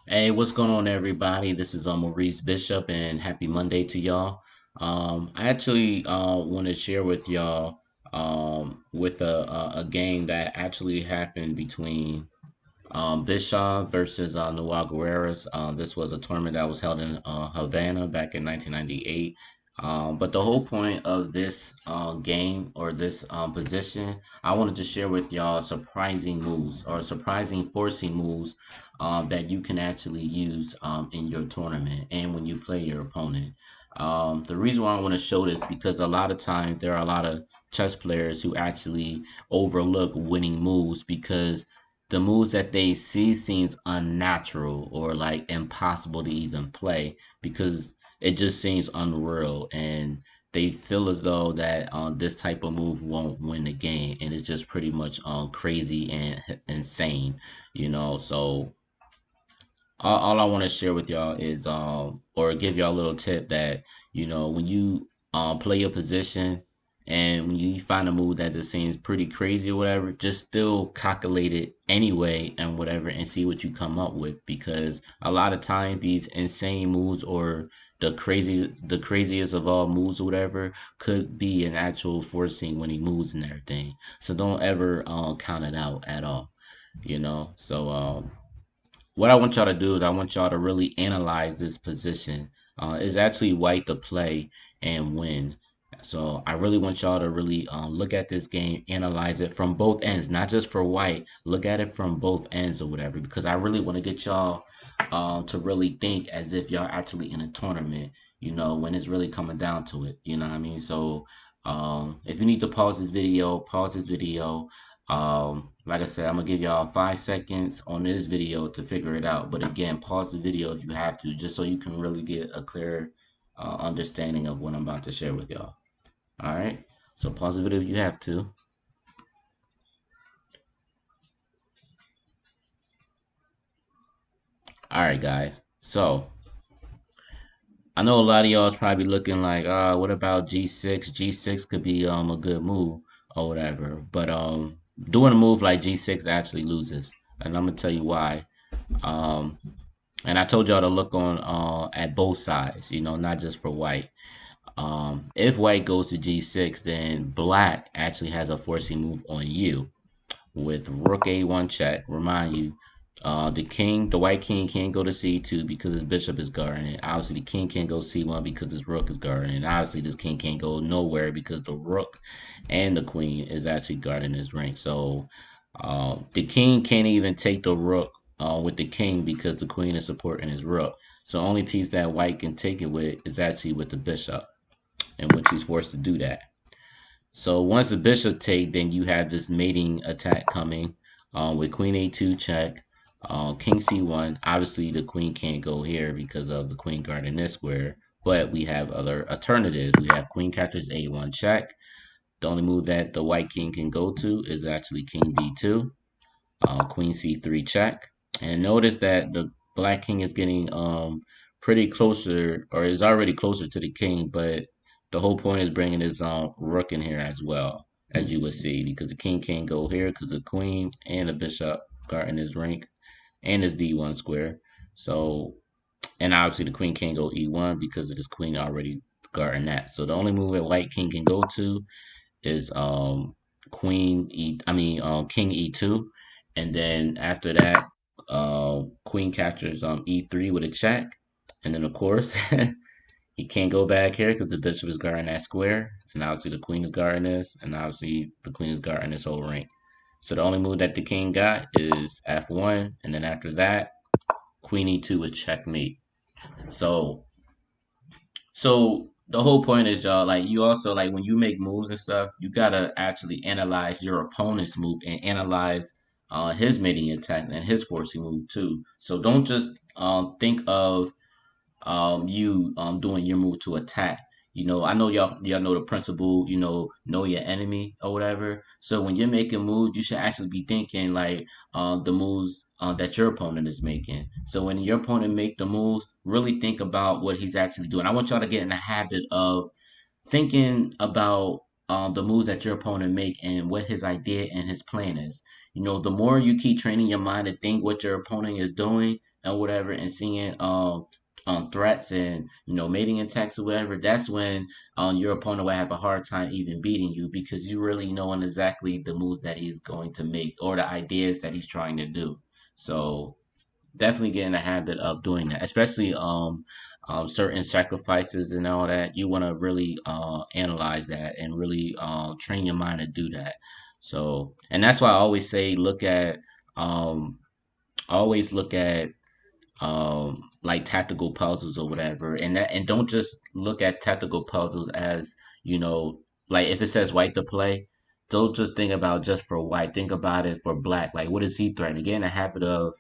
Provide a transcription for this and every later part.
Hey, what's going on, everybody? This is Maurice Bishop, and happy Monday to y'all. I actually want to share with y'all with a game that actually happened between Bischoff versus Noel Guerreras. This was a tournament that was held in Havana back in 1998. But the whole point of this game or this position, I wanted to share with y'all surprising moves or surprising forcing moves that you can actually use in your tournament and when you play your opponent. The reason why I want to show this because a lot of times there are a lot of chess players who actually overlook winning moves because the moves that they see seems unnatural or like impossible to even play because it just seems unreal and they feel as though that this type of move won't win the game and it's just pretty much crazy and insane, so all I want to share with y'all is or give y'all a little tip that when you play your position and when you find a move that just seems pretty crazy or whatever, just still calculate it anyway and whatever and see what you come up with because a lot of times these insane moves or the craziest of all moves or whatever could be an actual forcing winning moves and everything. So don't ever count it out at all, so what I want y'all to do is I want y'all to really analyze this position. It's actually white to play and win. So I really want y'all to really look at this game, analyze it from both ends, not just for white. Look at it from both ends or whatever, because I really want to get y'all to really think as if y'all actually in a tournament. When it's really coming down to it. You know what I mean? So if you need to pause this video, pause this video. Like I said, I'm gonna give y'all 5 seconds on this video to figure it out. But again, pause the video if you have to, just so you can really get a clear understanding of what I'm about to share with y'all. All right. So pause the video if you have to. All right, guys. So I know a lot of y'all is probably looking like, what about G6? G6 could be a good move or whatever. But doing a move like G6 actually loses, and I'm gonna tell you why. Um, And I told y'all to look on at both sides, not just for white. If white goes to g6, then black actually has a forcing move on you with rook a1 check. Remind you, the white king can't go to c2 because his bishop is guarding it. Obviously, the king can't go c1 because his rook is guarding it. Obviously, this king can't go nowhere because the rook and the queen is actually guarding his rank. So the king can't even take the rook with the king because the queen is supporting his rook. So the only piece that white can take it with is actually with the bishop, in which he's forced to do that. So once the bishop take, then you have this mating attack coming with queen a2 check, king c1. Obviously, the queen can't go here because of the queen guarding this square, but we have other alternatives. We have queen captures a1 check. The only move that the white king can go to is actually king d2, queen c3 check. And notice that the black king is getting pretty closer or is already closer to the king, but the whole point is bringing his rook in here as well, as you would see, because the king can't go here because the queen and the bishop guarding his rank and his d1 square. So, and obviously the queen can't go e1 because of this queen already guarding that. So the only move that white king can go to is king e2, and then after that, queen captures e3 with a check, and then of course he can't go back here because the bishop is guarding that square, and obviously the queen is guarding this, and obviously the queen is guarding this whole ring. So the only move that the king got is f1, and then after that, queen e2 with checkmate. So So the whole point is, y'all, like you also like when you make moves and stuff, you gotta actually analyze your opponent's move and analyze his mating attack and his forcing move too. So don't just think of you doing your move to attack. I know y'all know the principle, know your enemy or whatever. So when you're making moves, you should actually be thinking like the moves that your opponent is making. So when your opponent make the moves, really think about what he's actually doing. I want y'all to get in the habit of thinking about the moves that your opponent make and what his idea and his plan is. The more you keep training your mind to think what your opponent is doing and whatever, and seeing threats and mating attacks or whatever, that's when your opponent will have a hard time even beating you, because you really knowing exactly the moves that he's going to make or the ideas that he's trying to do. So definitely get in the habit of doing that, especially certain sacrifices and all that. You want to really analyze that and really train your mind to do that. So, and that's why I always say um, always look at like tactical puzzles or whatever, and don't just look at tactical puzzles as you know like if it says white to play, don't just think about just for white, think about it for black. Like, what is he threatening? Get in the habit of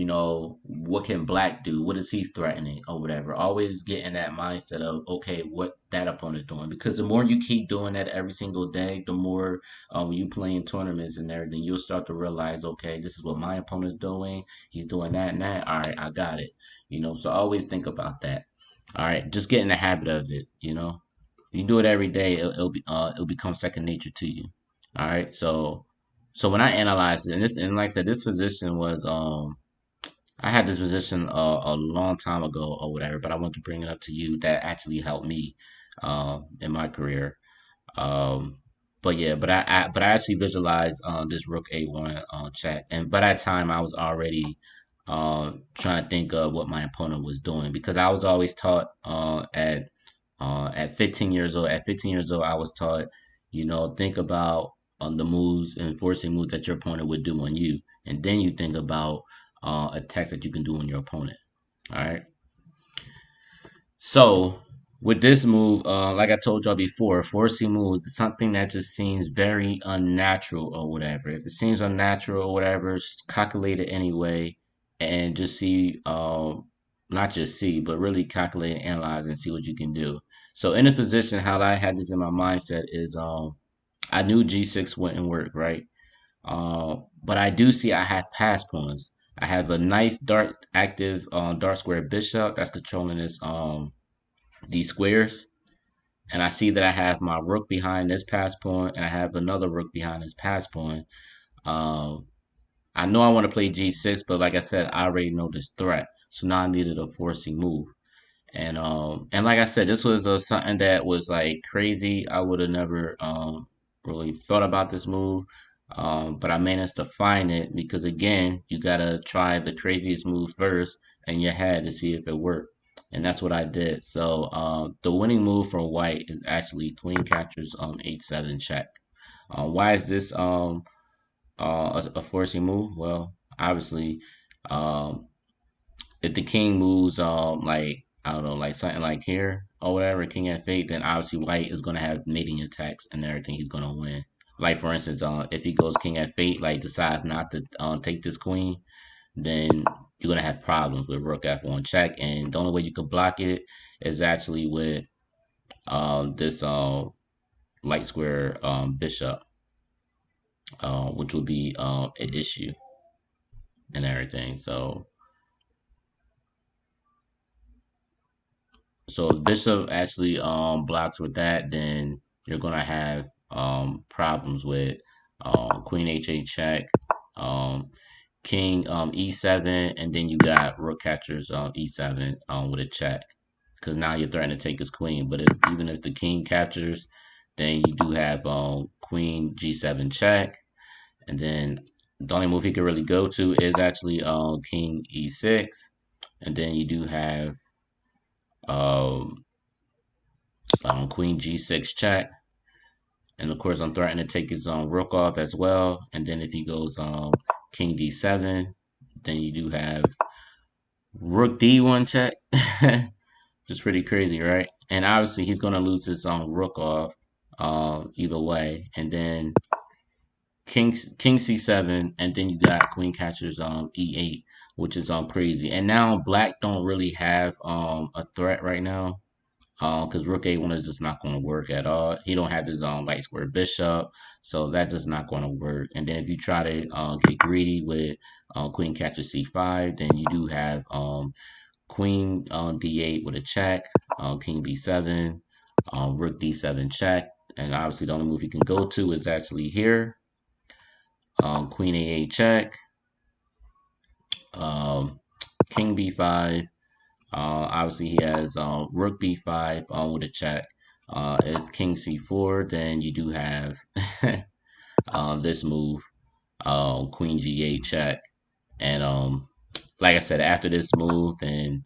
what can black do, what is he threatening or whatever. Always get in that mindset of, okay, what that opponent's doing, because the more you keep doing that every single day, the more when you play in tournaments and everything, you'll start to realize, okay, this is what my opponent's doing. He's doing that and that. All right, I got it. So always think about that. All right, just get in the habit of it. You do it every day, it'll become second nature to you. All right, so when I analyzed it, and like I said, this position was I had this position a long time ago or whatever, but I want to bring it up to you that actually helped me in my career. Um, but yeah, but I actually visualized this Rook A1 check, and by that time I was already trying to think of what my opponent was doing, because I was always taught at 15 years old. At 15 years old, I was taught, think about the moves and forcing moves that your opponent would do on you, and then you think about attacks that you can do on your opponent. All right. So with this move, like I told y'all before, forcing moves is something that just seems very unnatural or whatever. If it seems unnatural or whatever, calculate it anyway, and just see, not just see, but really calculate and analyze and see what you can do. So in a position, how I had this in my mindset is, I knew G6 wouldn't work, right? But I do see I have pass pawns. I have a nice dark active dark square bishop that's controlling this these squares, and I see that I have my rook behind this pass pawn, and I have another rook behind this pass pawn. Um, I know I want to play G6, but like I said, I already know this threat, so now I needed a forcing move. And like I said, this was something that was like crazy. I would have never really thought about this move. But I managed to find it, because again, you gotta try the craziest move first in your head to see if it worked. And that's what I did. So the winning move for white is actually queen captures h7 check. Why is this a forcing move? Well, obviously, um, if the king moves like, I don't know, like something like here or whatever, king f8, then obviously white is gonna have mating attacks and everything. He's gonna win. Like, for instance, if he goes king f8, like decides not to take this queen, then you're gonna have problems with rook f1 check, and the only way you can block it is actually with this light square bishop, which will be an issue and everything. So if bishop actually blocks with that, then you're gonna have problems with queen h8 check, um, king e7, and then you got rook catchers e7 with a check, because now you're threatening to take his queen. But if even if the king captures, then you do have queen g7 check, and then the only move he could really go to is actually king e6, and then you do have um, queen g6 check, and of course I'm threatening to take his rook off as well. And then if he goes king d7, then you do have rook d1 check. Just pretty crazy, right? And obviously he's gonna lose his rook off either way. And then king c7, and then you got queen catchers e8, which is crazy. And now black don't really have a threat right now, because rook a1 is just not going to work at all. He don't have his own light square bishop, so that's just not going to work. And then if you try to get greedy with queen catches c5, then you do have queen d8 with a check, king b7, rook d7 check, and obviously the only move he can go to is actually here. Queen A8 check, um, King B5. Obviously he has Rook B5 with a check. If King C4, then you do have this move, Queen G8 check, and like I said, after this move, then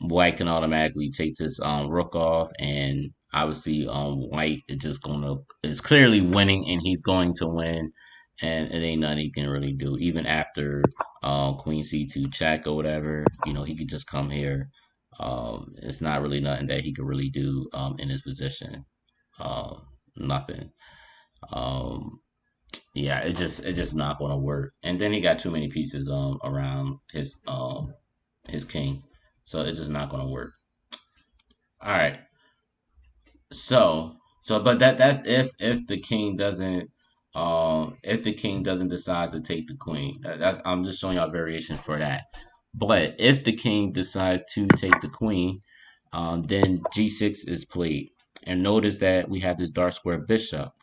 White can automatically take this rook off, and obviously White is just gonna is clearly winning, and he's going to win, and it ain't nothing he can really do. Even after Queen C2 check or whatever, he could just come here. It's not really nothing that he could really do in his position. Nothing. Um, yeah, it just not gonna work. And then he got too many pieces around his king, so it's just not gonna work. All right. But that's if the king doesn't decide to take the queen. I'm just showing y'all variations for that. But if the king decides to take the queen, then G6 is played. And notice that we have this dark square bishop,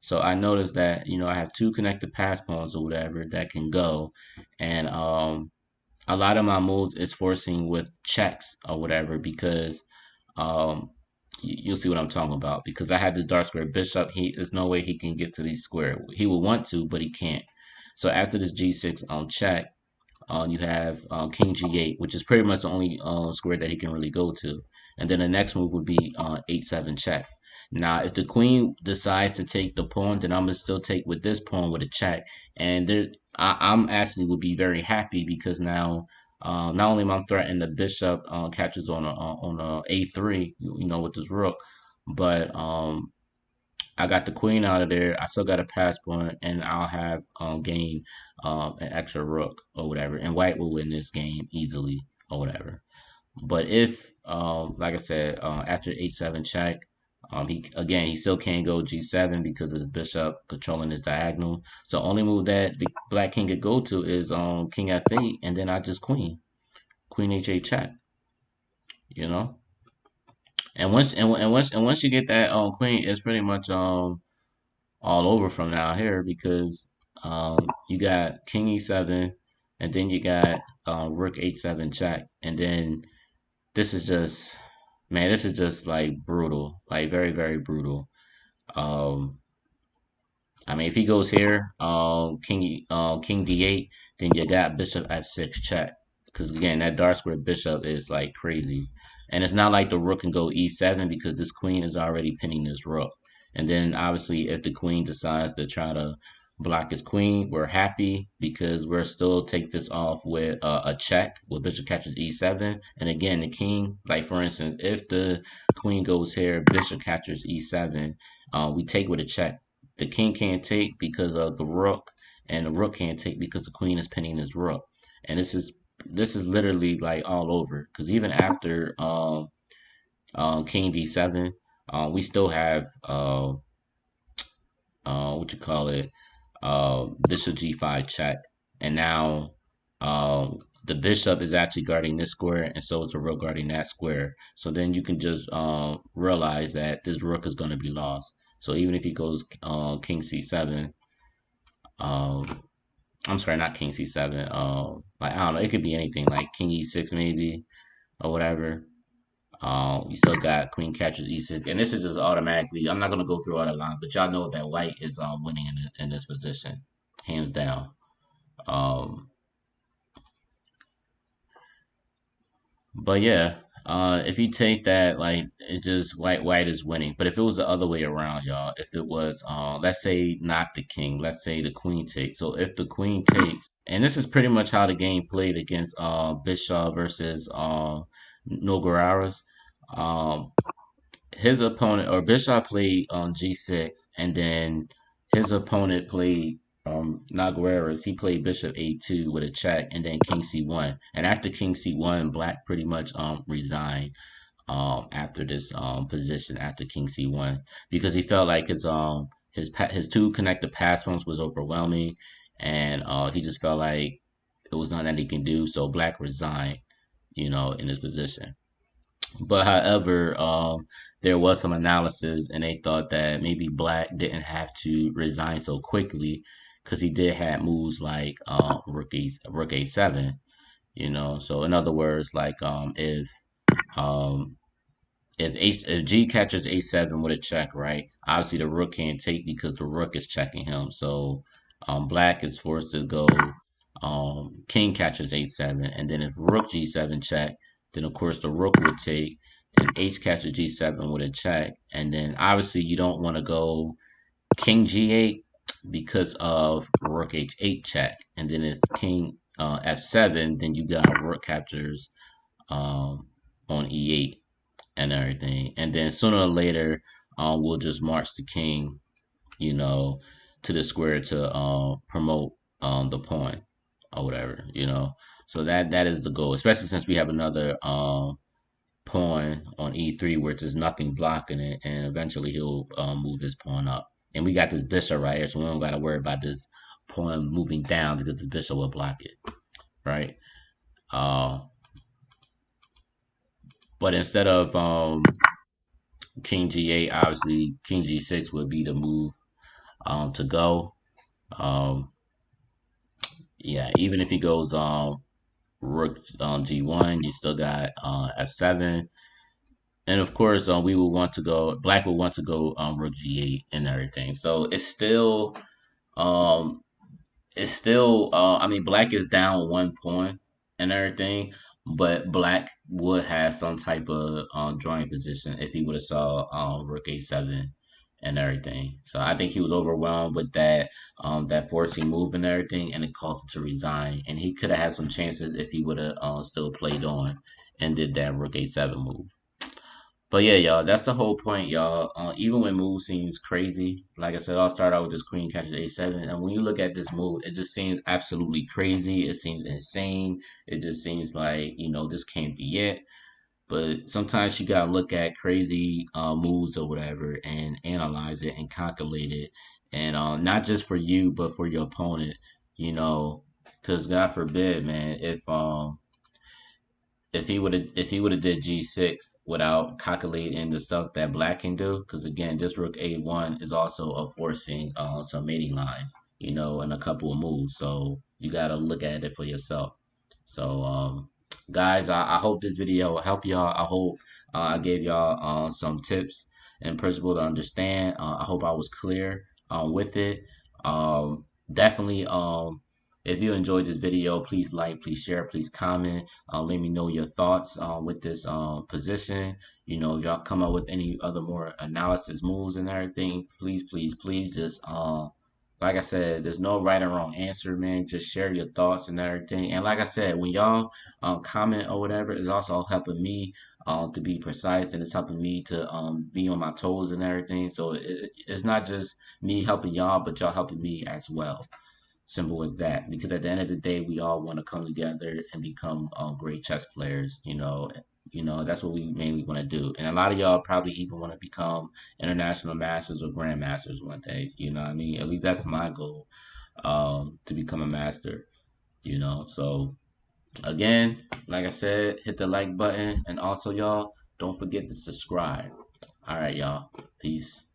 So I noticed that, I have two connected pass pawns or whatever that can go. And a lot of my moves is forcing with checks or whatever because um, you'll see what I'm talking about because I had this dark square bishop. There's no way he can get to these square. He would want to, but he can't. So after this G6 check, you have King G8, which is pretty much the only square that he can really go to. And then the next move would be 8-7 check. Now, if the queen decides to take the pawn, then I'm gonna still take with this pawn with a check. And I'm actually would be very happy because now not only am I threatening the bishop catches on a A3, with this rook, but I got the queen out of there. I still got a pass point, and I'll have gain an extra rook or whatever. And white will win this game easily or whatever. But if, like I said, after H7 check, he still can't go G7 because of his bishop controlling his diagonal. So only move that the black king could go to is King F8, and then I just Queen H8 check. You know, and once you get that queen, it's pretty much all over from now here because you got King E7, and then you got Rook H7 check, and then this is just man, this is just like brutal, like very very brutal. Um, I mean, if he goes here, King D8, then you got Bishop F6 check. Because again, that dark square bishop is like crazy, and it's not like the rook can go E7 because this queen is already pinning this rook. And then obviously, if the queen decides to try to block his queen, we're happy because we're still take this off with a check with bishop catches E7. And again, the king, like for instance, if the queen goes here, bishop catches E7, we take with a check. The king can't take because of the rook, and the rook can't take because the queen is pinning his rook. And this is literally like all over because even after King D7, we still have what you call it, Bishop G5 check, and now the bishop is actually guarding this square, and so is the rook guarding that square. So then you can just realize that this rook is going to be lost. So even if he goes King C7, um, I'm sorry, not King C7. Like I don't know, it could be anything, like King E6 maybe or whatever. You still got Queen catches E6, and this is just automatically. I'm not gonna go through all the lines, but y'all know that White is winning in this position, hands down. Um, but yeah, if you take that, like it just White is winning. But if it was the other way around, y'all, if it was let's say not the king, let's say the queen takes. So if the queen takes, and this is pretty much how the game played against Bischoff versus Nogueira's. Um, his opponent or Bishop played on G6, and then his opponent played Nagueras. He played Bishop A2 with a check, and then King C1. And after King C1, Black pretty much resigned after this position after King C1 because he felt like his two connected pass pawns was overwhelming, and he just felt like it was nothing that he can do. So Black resigned, in his position. But however, there was some analysis, and they thought that maybe Black didn't have to resign so quickly because he did have moves like rook a7. So in other words, like um, if G catches a7 with a check, right? Obviously the rook can't take because the rook is checking him. So Black is forced to go King catches a7, and then if Rook g7 check, then of course the Rook would take. Then H catches g7 with a check, and then obviously you don't want to go King g8 because of Rook h8 check, and then if King f7, then you got Rook captures um, on e8 and everything. And then sooner or later, we'll just march the king, you know, to the square to promote the pawn or whatever. So that is the goal, especially since we have another pawn on e3 where there's nothing blocking it, and eventually he'll move his pawn up. And we got this bishop right here, so we don't got to worry about this pawn moving down because the bishop will block it, right? Uh, but instead of King G8, obviously King G6 would be the move to go. Um, yeah, even if he goes Rook G1, you still got F7, and of course we will want to go. Black will want to go Rook G8 and everything. So um I mean, Black is down one pawn and everything, but Black would have some type of drawing position if he would have saw Rook A7 and everything. So I think he was overwhelmed with that forcing move and everything, and it caused him to resign. And he could have had some chances if he would have still played on and did that Rook A7 move. But yeah, y'all, that's the whole point, y'all. Even when move seems crazy, like I said, I'll start out with this queen catches a7, and when you look at this move, it just seems absolutely crazy. It seems insane. It just seems like this can't be it. But sometimes you gotta look at crazy moves or whatever and analyze it and calculate it, and not just for you but for your opponent. Because God forbid, man, if he would have did G6 without calculating the stuff that Black can do, because again, this Rook A1 is also a forcing some mating lines, and a couple of moves. So you gotta look at it for yourself. So guys, I hope this video will help y'all. I hope I gave y'all some tips and principle to understand. I hope I was clear with it. Definitely if you enjoyed this video, please like, please share, please comment. Let me know your thoughts with this position. If y'all come up with any other more analysis moves and everything, please, please, please just like I said, there's no right or wrong answer, man. Just share your thoughts and everything. And like I said, when y'all comment or whatever, it's also helping me to be precise, and it's helping me to be on my toes and everything. So it's not just me helping y'all, but y'all helping me as well. Simple as that. Because at the end of the day, we all want to come together and become great chess players. That's what we mainly want to do. And a lot of y'all probably even want to become international masters or grandmasters one day. You know what I mean? At least that's my goal, to become a master. So again, like I said, hit the like button, and also y'all don't forget to subscribe. All right, y'all. Peace.